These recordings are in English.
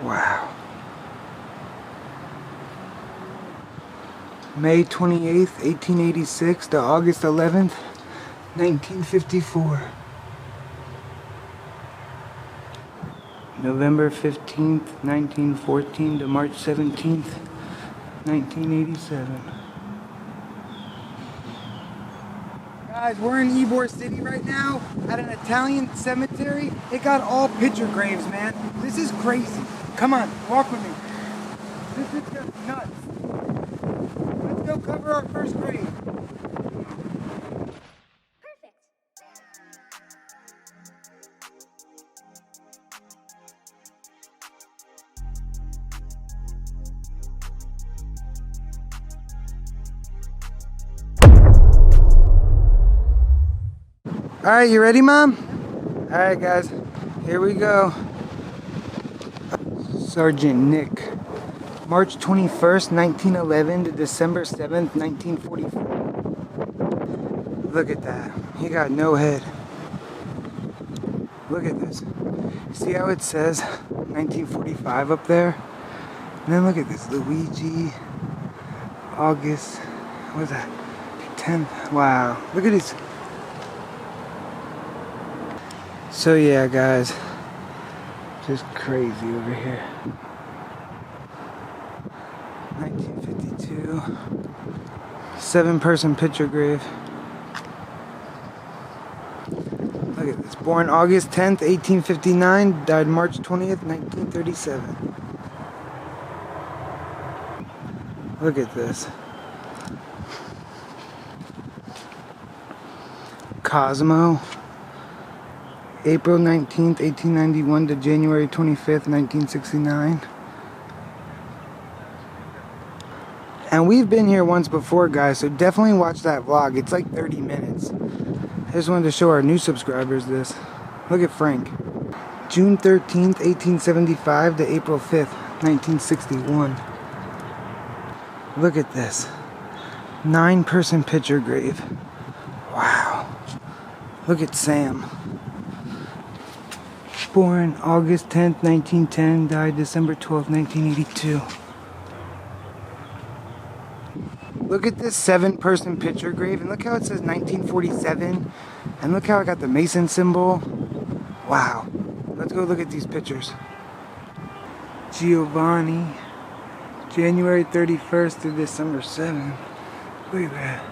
Wow. May 28th, 1886 to August 11th, 1954. November 15th, 1914 to March 17th, 1987. Guys, we're in Ybor City right now at an Italian cemetery. It got all picture graves, man. This is crazy. Come on, walk with me. This is just nuts. Let's go cover our first grave. Alright, you ready, Mom? Alright, guys, here we go. Sergeant Nick. March 21st, 1911 to December 7th, 1944. Look at that. He got no head. Look at this. See how it says 1945 up there? And then look at this. Luigi, August, what was that? 10th. Wow. Look at these. So yeah, guys, just crazy over here. 1952, 7-person picture grave. Look at this, born August 10th, 1859, died March 20th, 1937. Look at this. Cosmo. April 19th, 1891 to January 25th, 1969. And we've been here once before, guys, so definitely watch that vlog. It's like 30 minutes. I just wanted to show our new subscribers this. Look at Frank. June 13th, 1875 to April 5th, 1961. Look at this. 9-person picture grave. Wow. Look at Sam. Born August 10th, 1910, died December 12th, 1982. Look at this 7-person picture grave, and look how it says 1947, and look how I got the Mason symbol. Wow. Let's go look at these pictures. Giovanni, January 31st to December 7th. Look at that.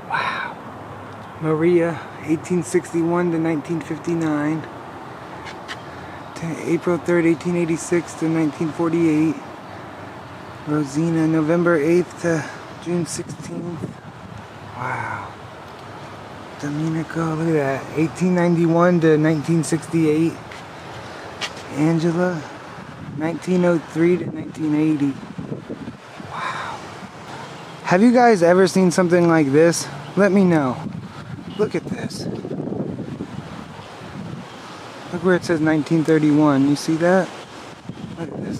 Wow. Maria, 1861 to 1959. April 3rd, 1886 to 1948. Rosina, November 8th to June 16th. Wow. Domenico, look at that. 1891 to 1968. Angela, 1903 to 1980. Wow. Have you guys ever seen something like this? Let me know. Look at this. Look where it says 1931. You see that? Look at this.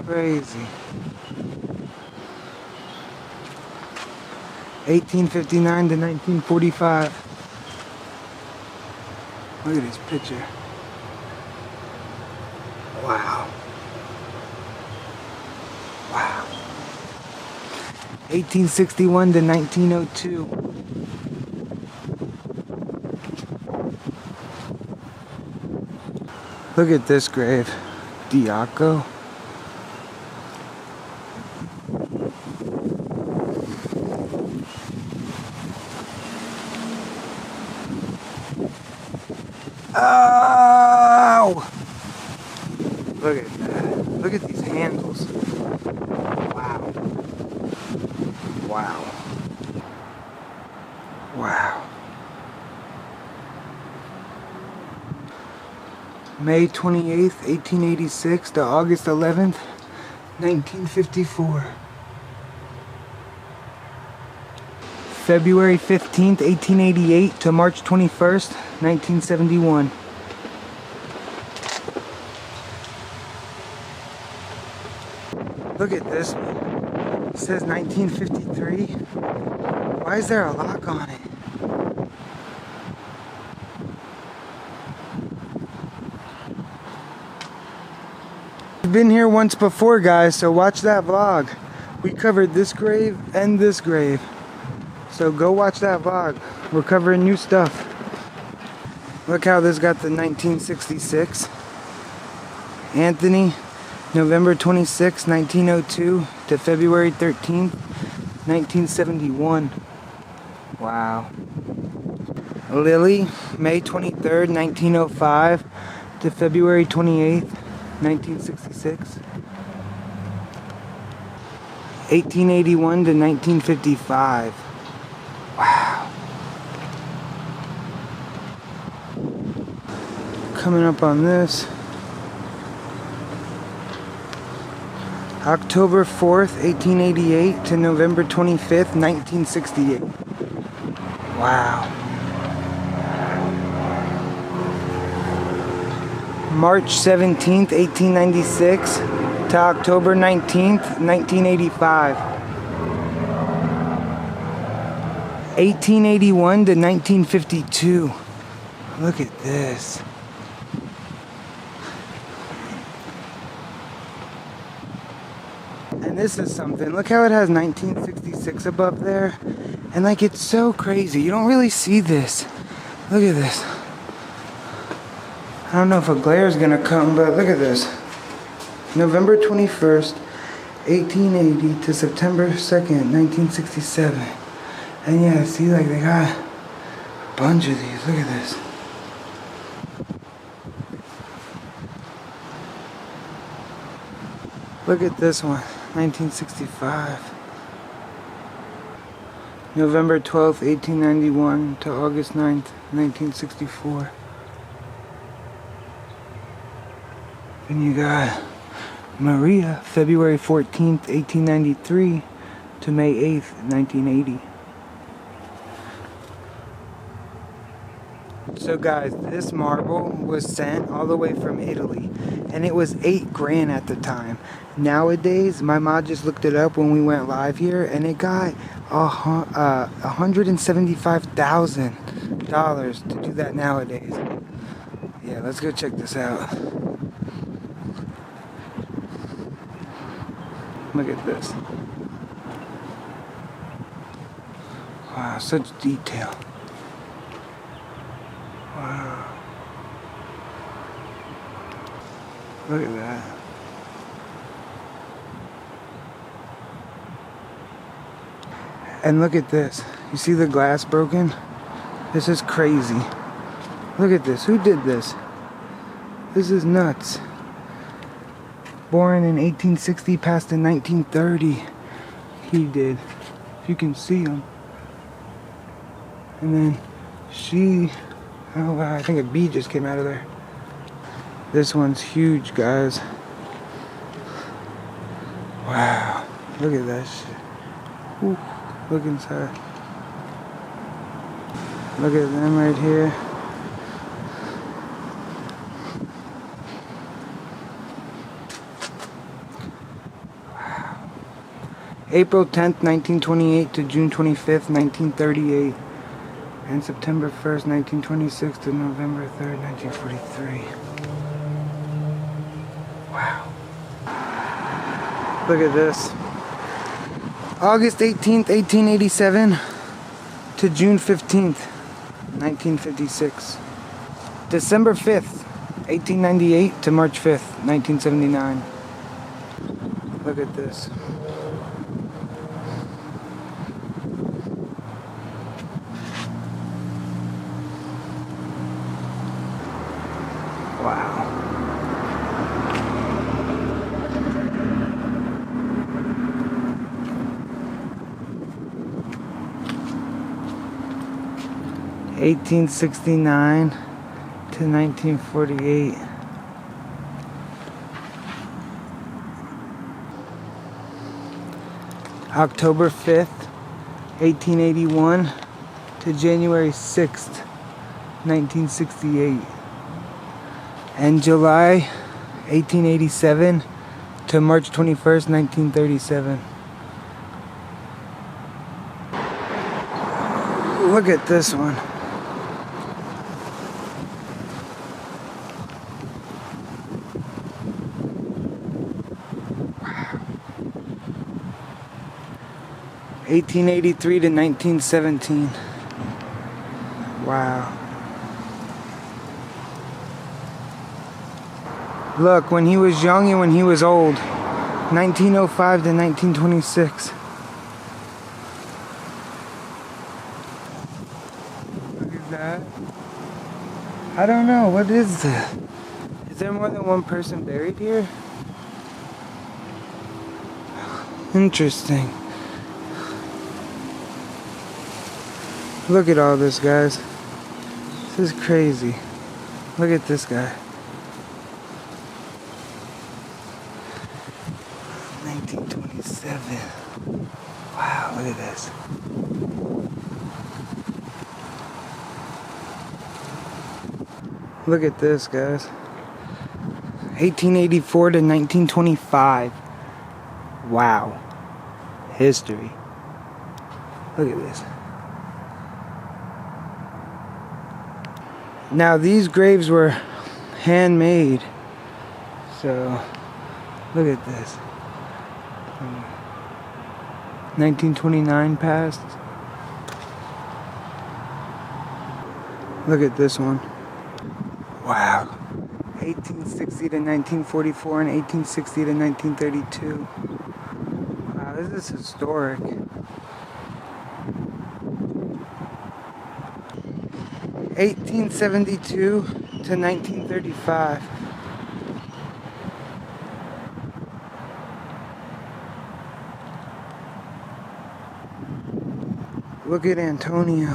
Crazy. 1859 to 1945. Look at this picture. Wow. Wow. 1861 to 1902. Look at this grave. Diaco. Oh! Look at that. Look at these handles. Wow. Wow. Wow. May 28th, 1886 to August 11th, 1954. February 15th, 1888 to March 21st, 1971. Look at this one. It says 1953. Why is there a lock on it? been here once before, guys, so watch that vlog. We covered this grave and this grave. So go watch that vlog. We're covering new stuff. Look how this got the 1966. Anthony, November 26, 1902 to February 13th, 1971. Wow. Lily, May 23rd, 1905 to February 28th, 1966. 1881 to 1955. Wow. Coming up on this. October 4th, 1888 to November 25th, 1968. Wow. March 17th, 1896 to October 19th, 1985. 1881 to 1952. Look at this. And this is something. Look how it has 1966 above there. And like, it's so crazy. You don't really see this. Look at this. I don't know if a glare is gonna come, but look at this. November 21st, 1880 to September 2nd, 1967. And yeah, see, like, they got a bunch of these. Look at this. Look at this one, 1965. November 12th, 1891 to August 9th, 1964. Then you got Maria, February 14th, 1893 to May 8th, 1980. So guys, this marble was sent all the way from Italy, and it was $8 grand at the time. Nowadays, my mom just looked it up when we went live here, and it got $175,000 to do that nowadays. Yeah, let's go check this out. Look at this. Wow, such detail. Wow. Look at that. And look at this. You see the glass broken? This is crazy. Look at this. Who did this? This is nuts. Born in 1860, passed in 1930. He did. If you can see him. And then she... Oh wow, I think a bee just came out of there. This one's huge, guys. Wow. Look at that shit. Ooh, look inside. Look at them right here. Wow. April 10th, 1928 to June 25th, 1938. And September 1st, 1926 to November 3rd, 1943. Wow. Look at this. August 18th, 1887 to June 15th, 1956. December 5th, 1898 to March 5th, 1979. Look at this. Wow. (1869 to 1948). October 5th, 1881 to January 6th, 1968. And July 1887 to March 21st, 1937. Look at this one. 1883 to 1917. Wow. Look, when he was young and when he was old. 1905 to 1926. Look at that. I don't know, what is this? Is there more than one person buried here? Interesting. Look at all this, guys. This is crazy. Look at this guy. 1927. Wow, look at this. Look at this, guys. 1884 to 1925. Wow. History. Look at this. Now these graves were handmade. So, look at this. 1929 passed. Look at this one. Wow. 1860 to 1944 and 1860 to 1932. Wow, this is historic. 1872 to 1935. Look at Antonio.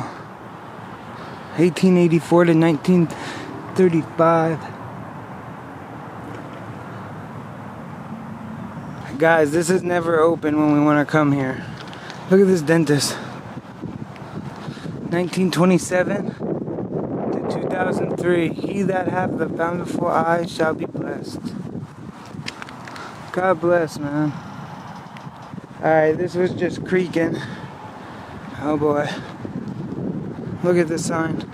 1884 to 1935. Guys, this is never open when we want to come here. Look at this dentist. 1927 to 2003. He that hath the bountiful eye shall be blessed. God bless, man. Alright, this was just creaking. Oh boy. Look at this sign.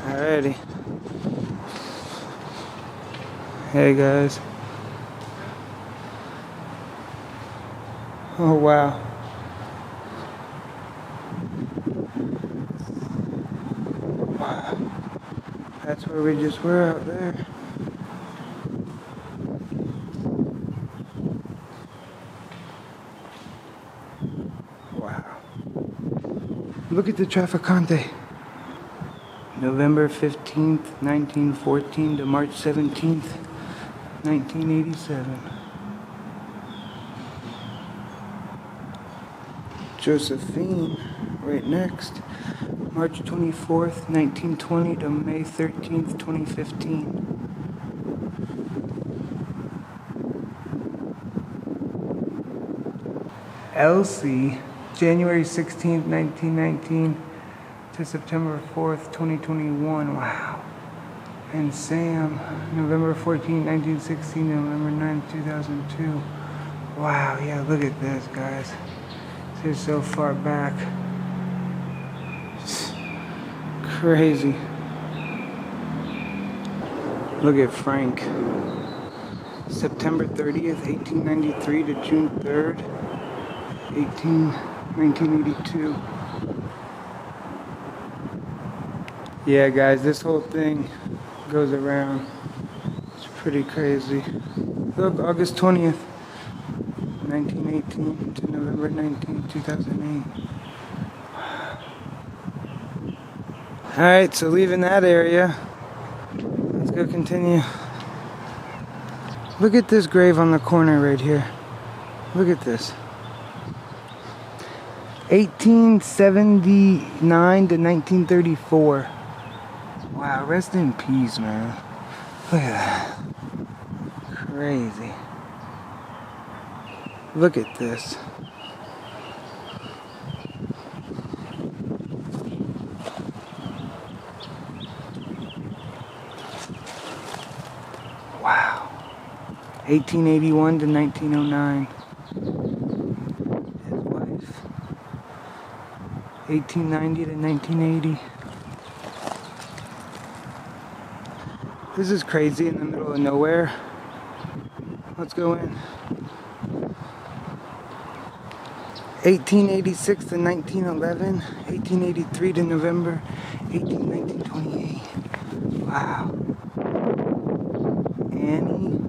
Alrighty. Hey guys. Oh wow. Wow. That's where we just were out there. Wow. Look at the Trafficante. November 15th, 1914 to March 17th, 1987. Josephine, right next. March 24th, 1920 to May 13th, 2015. Elsie, January 16th, 1919 to September 4th, 2021. Wow. And Sam, November 14th, 1916 to November 9th, 2002. Wow, yeah, look at this, guys. This is so far back. It's crazy. Look at Frank. September 30th, 1893 to June 3rd, 1982. Yeah, guys, this whole thing goes around. It's pretty crazy. Look, August 20th, 1918 to November 19th, 2008. Alright, so leaving that area, let's go continue. Look at this grave on the corner right here. Look at this. 1879 to 1934. Wow, rest in peace, man. Look at that. Crazy. Look at this. Wow. 1881 to 1909. His wife. 1890 to 1980. This is crazy in the middle of nowhere. Let's go in. 1886 to 1911, 1883 to November 18, 1928. Wow. Annie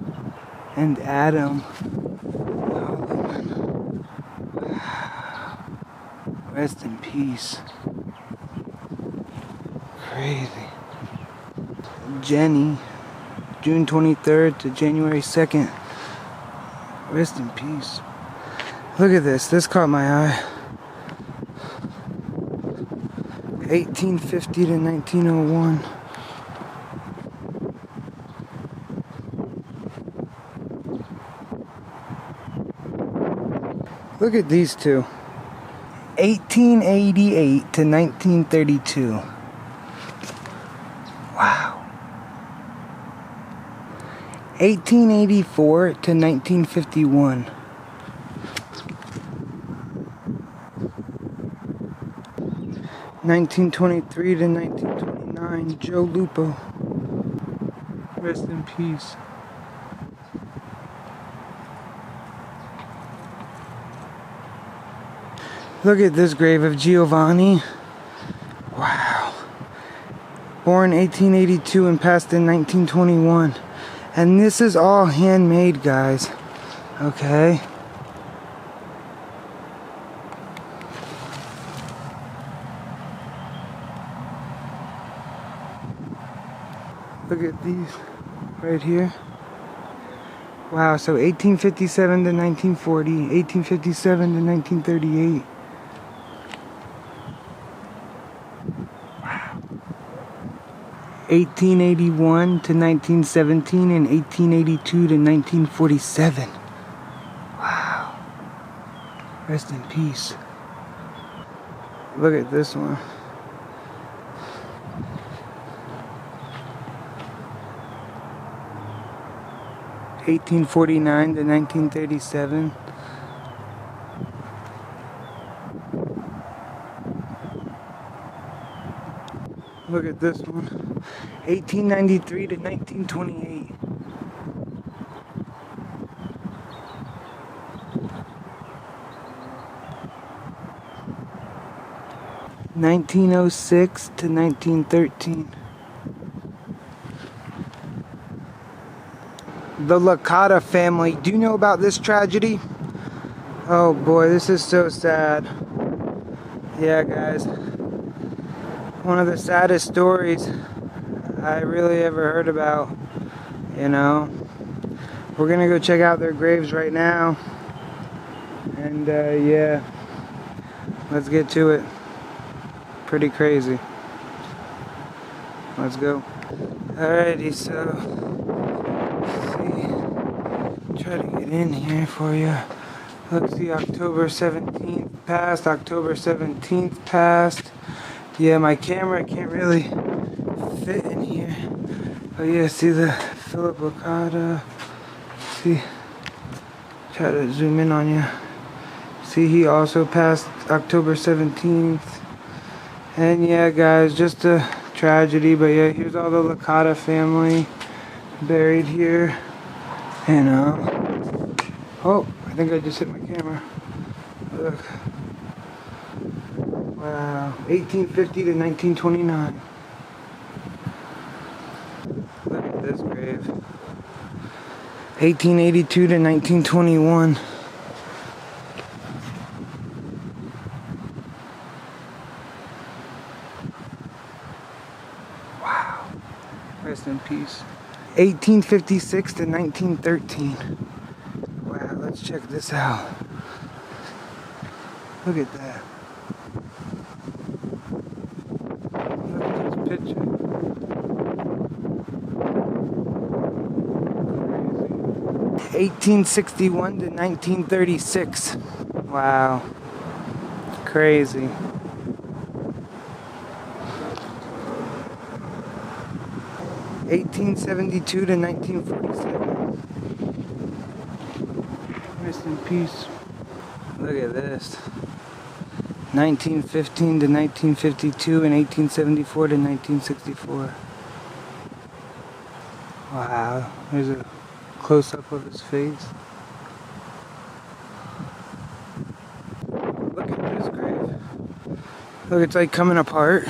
and Adam. Wow. Rest in peace. Crazy. Jenny, June 23rd to January 2nd. Rest in peace. Look at this. This caught my eye. 1850 to 1901. Look at these two. 1888 to 1932. Wow. 1884 to 1951. 1923 to 1929. Joe Lupo. Rest in peace. Look at this grave of Giovanni. Wow. Born 1882 and passed in 1921. And this is all handmade, guys. Okay. Look at these right here. Wow, so 1857 to 1940, 1857 to 1938. Wow. 1881 to 1917 and 1882 to 1947. Wow. Rest in peace. Look at this one. (1849 to 1937). Look at this one. 1893 to 1928. (1906 to 1913). The Licata family. Do you know about this tragedy? Oh boy, this is so sad. Yeah, guys. One of the saddest stories I really ever heard about. You know. We're gonna go check out their graves right now. And yeah. Let's get to it. Pretty crazy. Let's go. Alrighty, so try to get in here for you. Let's see, October 17th passed, October 17th passed. Yeah, my camera can't really fit in here. Oh yeah, see the Philip Licata. See, try to zoom in on you. See, he also passed October 17th. And yeah, guys, just a tragedy, but yeah, here's all the Licata family buried here. And oh, I think I just hit my camera. Look. Wow, 1850 to 1929. Look at this grave. 1882 to 1921. Wow. Rest in peace. 1856 to 1913. Wow, let's check this out. Look at that. Look at this picture. Crazy. 1861 to 1936. Wow. Crazy. (1872 to 1947). Rest in peace. Look at this. 1915 to 1952 and 1874 to 1964. Wow. There's a close-up of his face. Look, it's like coming apart.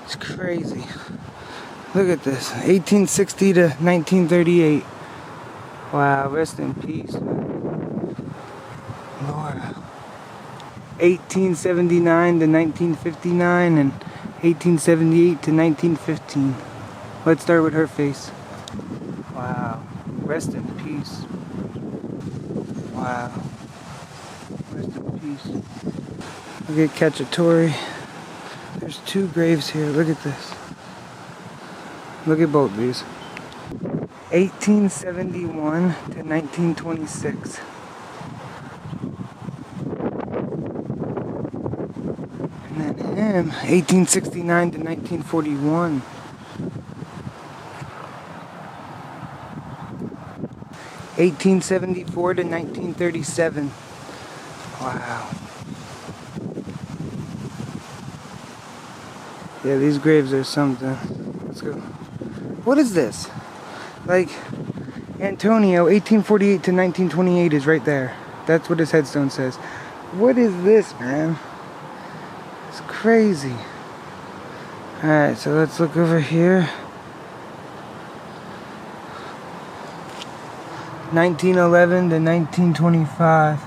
It's crazy. Look at this. 1860 to 1938. Wow, rest in peace, man. Lord. 1879 to 1959 and 1878 to 1915. Let's start with her face. Wow. Rest in peace. Wow. Rest in peace. Look at Cacciatore. There's two graves here. Look at this. Look at both these. 1871 to 1926. And then him, 1869 to 1941. 1874 to 1937. Wow. Yeah, these graves are something. Let's go. What is this? Like, Antonio, 1848 to 1928 is right there. That's what his headstone says. What is this, man? It's crazy. Alright, so let's look over here. 1911 to 1925.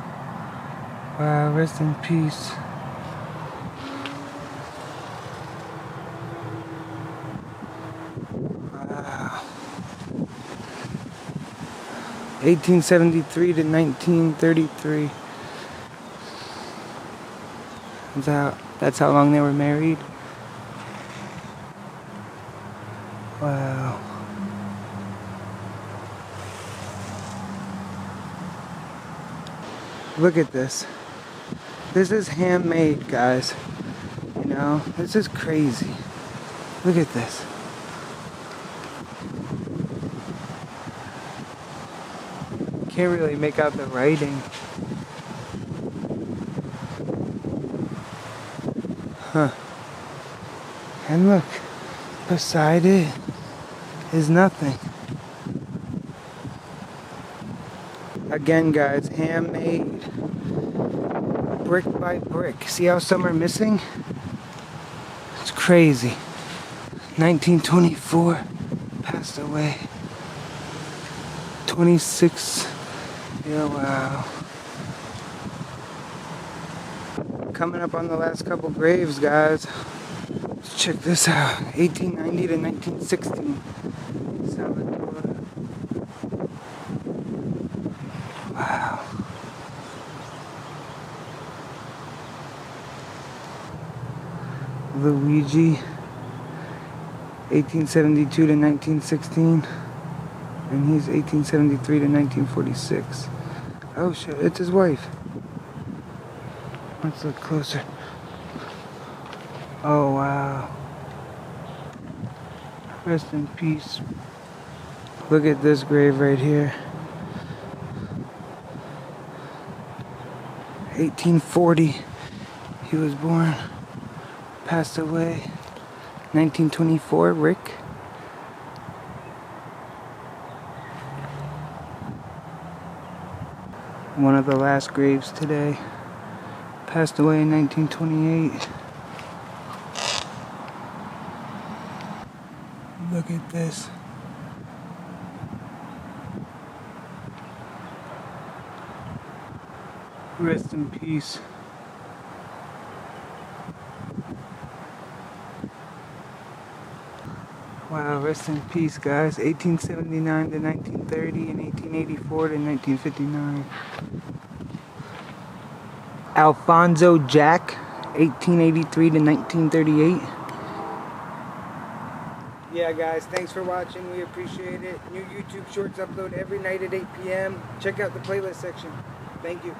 Wow, rest in peace. Wow. 1873 to 1933. That's how long they were married. Wow. Look at this. This is handmade, guys. You know, this is crazy. Look at this. Can't really make out the writing. Huh. And look, beside it is nothing. Again, guys, handmade. Brick by brick. See how some are missing? It's crazy. 1924, passed away. 26. Yeah, wow. Coming up on the last couple graves, guys. Let's check this out. 1890 to 1916. Salvatore. Wow. Luigi. 1872 to 1916. And he's 1873 to 1946. Oh shit, it's his wife. Let's look closer. Oh wow. Rest in peace. Look at this grave right here. 1840. He was born. Passed away. 1924, Rick. One of the last graves today. Passed away in 1928. Look at this. Rest in peace. Wow, rest in peace, guys. 1879 to 1930 and 1884 to 1959. Alfonso Jack, 1883 to 1938. Yeah, guys, thanks for watching. We appreciate it. New YouTube shorts upload every night at 8 p.m. Check out the playlist section. Thank you.